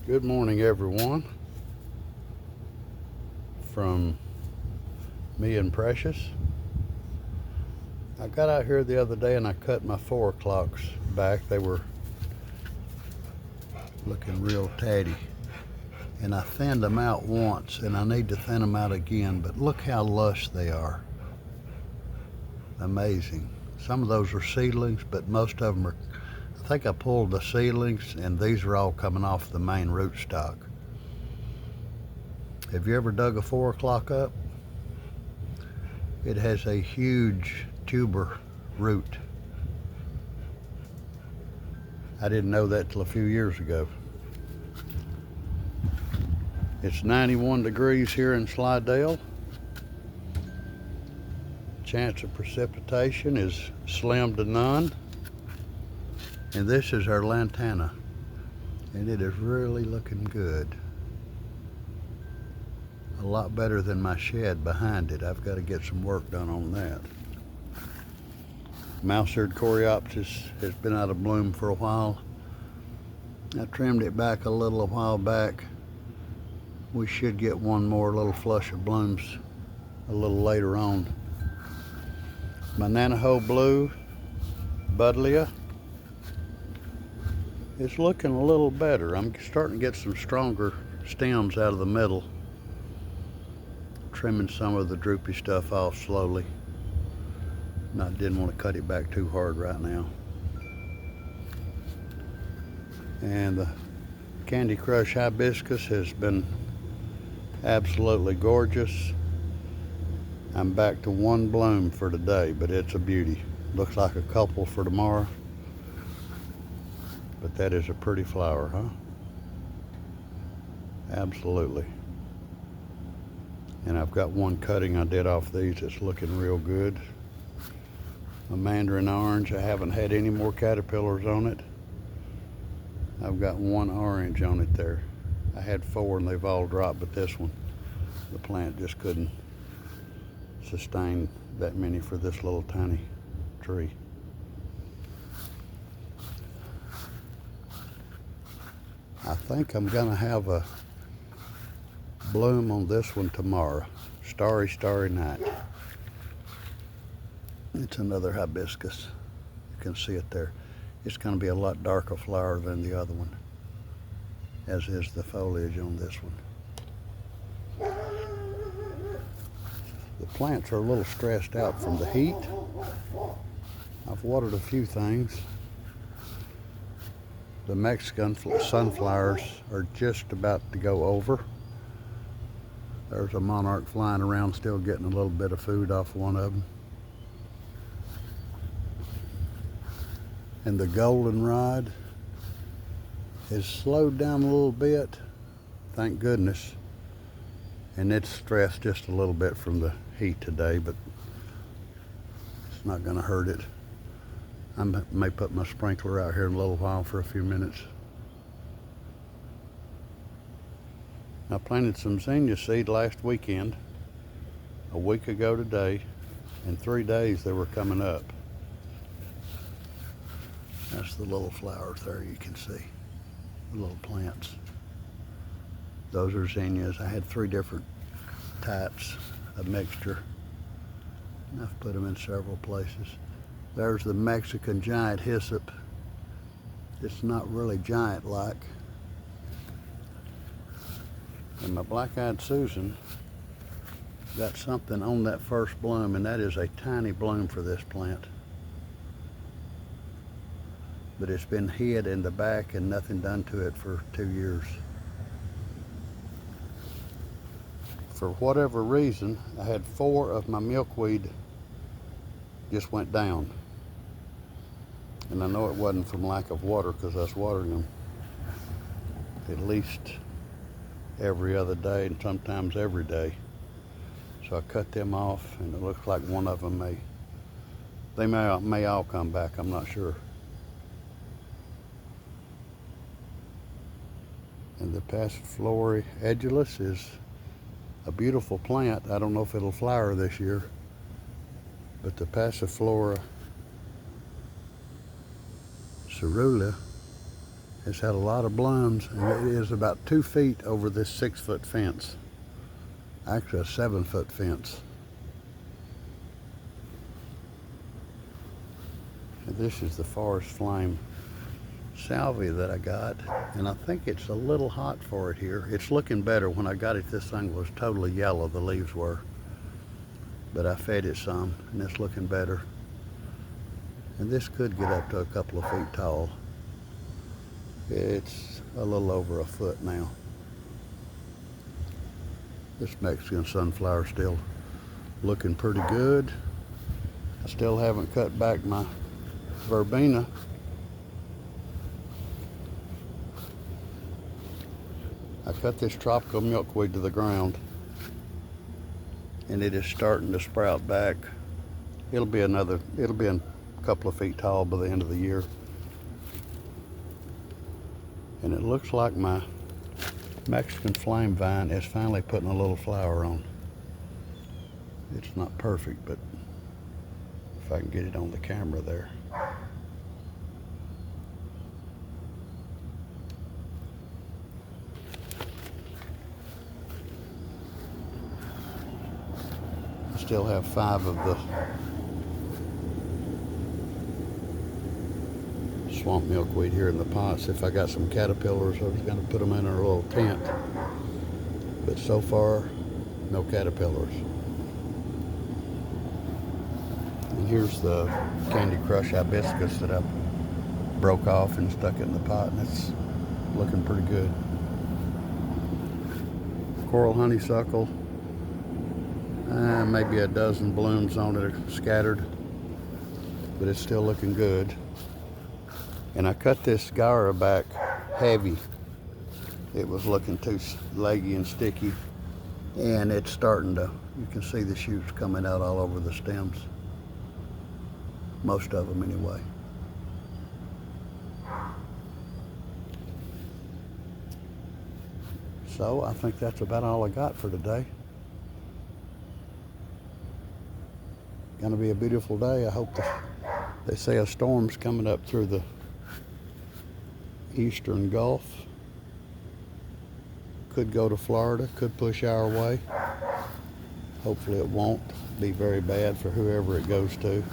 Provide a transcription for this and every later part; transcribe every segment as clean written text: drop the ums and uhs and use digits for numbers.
Good morning, everyone. From me and Precious. I got out here the other day and I cut my 4 o'clocks back. They were looking real tatty. And I thinned them out once and I need to thin them out again, but look how lush they are. Amazing. Some of those are seedlings, but most of them are, I think I pulled the seedlings and these are all coming off the main rootstock. Have you ever dug a 4 o'clock up? It has a huge tuber root. I didn't know that till a few years ago. It's 91 degrees here in Slidell. Chance of precipitation is slim to none. And this is our lantana. And it is really looking good. A lot better than my shed behind it. I've got to get some work done on that. Mouse-eared coreopsis has been out of bloom for a while. I trimmed it back a little a while back. We should get one more little flush of blooms a little later on. My Nanaho Blue Buddleia is looking a little better. I'm starting to get some stronger stems out of the middle. Trimming some of the droopy stuff off slowly. I didn't want to cut it back too hard right now. And the Candy Crush hibiscus has been absolutely gorgeous. I'm back to one bloom for today, but it's a beauty. Looks like a couple for tomorrow. But that is a pretty flower, huh? Absolutely. And I've got one cutting I did off these that's looking real good. A mandarin orange, I haven't had any more caterpillars on it. I've got one orange on it there. I had 4 and they've all dropped, but this one, the plant just couldn't sustain that many for this little tiny tree. I think I'm gonna have a bloom on this one tomorrow. Starry, starry night. It's another hibiscus. You can see it there. It's going to be a lot darker flower than the other one, as is the foliage on this one. The plants are a little stressed out from the heat. I've watered a few things. The Mexican sunflowers are just about to go over. There's a monarch flying around, still getting a little bit of food off one of them. And the goldenrod has slowed down a little bit, thank goodness. And it's stressed just a little bit from the heat today, but it's not going to hurt it. I may put my sprinkler out here in a little while for a few minutes. I planted some zinnia seed last weekend, a week ago today. In 3 days they were coming up. That's the little flowers there you can see, the little plants. Those are zinnias. I had 3 different types, a mixture. I've put them in several places. There's the Mexican giant hyssop. It's not really giant-like. And my black-eyed Susan got something on that first bloom, and that is a tiny bloom for this plant. But it's been hid in the back and nothing done to it for 2 years. For whatever reason, I had 4 of my milkweed just went down. And I know it wasn't from lack of water, because I was watering them at least every other day and sometimes every day. So I cut them off, and it looks like one of them may all come back, I'm not sure. And the Passiflora edulis is a beautiful plant. I don't know if it'll flower this year, but the Passiflora caerulea It's had a lot of blooms, and it is about 2 feet over this 6-foot fence. Actually a 7-foot fence. And this is the Forest Flame salvia that I got, and I think it's a little hot for it here. It's looking better. When I got it, this thing was totally yellow, the leaves were. But I fed it some, and it's looking better. And this could get up to a couple of feet tall. It's a little over a foot now. This Mexican sunflower still looking pretty good. I still haven't cut back my verbena. I cut this tropical milkweed to the ground, and it is starting to sprout back. It'll be a couple of feet tall by the end of the year. And it looks like my Mexican flame vine is finally putting a little flower on. It's not perfect, but if I can get it on the camera there. I still have 5 of the swamp milkweed here in the pots. If I got some caterpillars, I was going to put them in a little tent. But so far, no caterpillars. And here's the Candy Crush hibiscus that I broke off and stuck it in the pot, and it's looking pretty good. Coral honeysuckle, maybe a dozen blooms on it are scattered, but it's still looking good. And I cut this Gaura back heavy. It was looking too leggy and sticky, and it's starting to, you can see the shoots coming out all over the stems. Most of them anyway. So I think that's about all I got for today. Gonna be a beautiful day. I hope they say a storm's coming up through the eastern Gulf. Could go to Florida, could push our way. Hopefully it won't be very bad for whoever it goes to.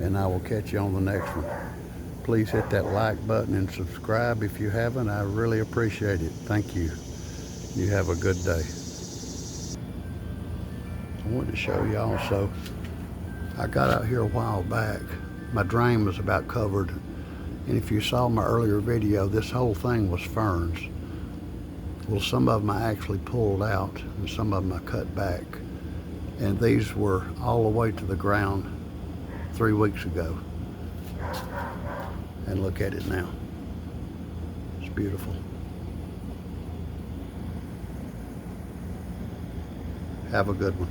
And I will catch you on the next one. Please hit that like button and subscribe if you haven't. I really appreciate it. Thank you. You have a good day. I wanted to show you also, I got out here a while back. My drain was about covered. And if you saw my earlier video, this whole thing was ferns. Well, some of them I actually pulled out, and some of them I cut back. And these were all the way to the ground 3 weeks ago. And look at it now. It's beautiful. Have a good one.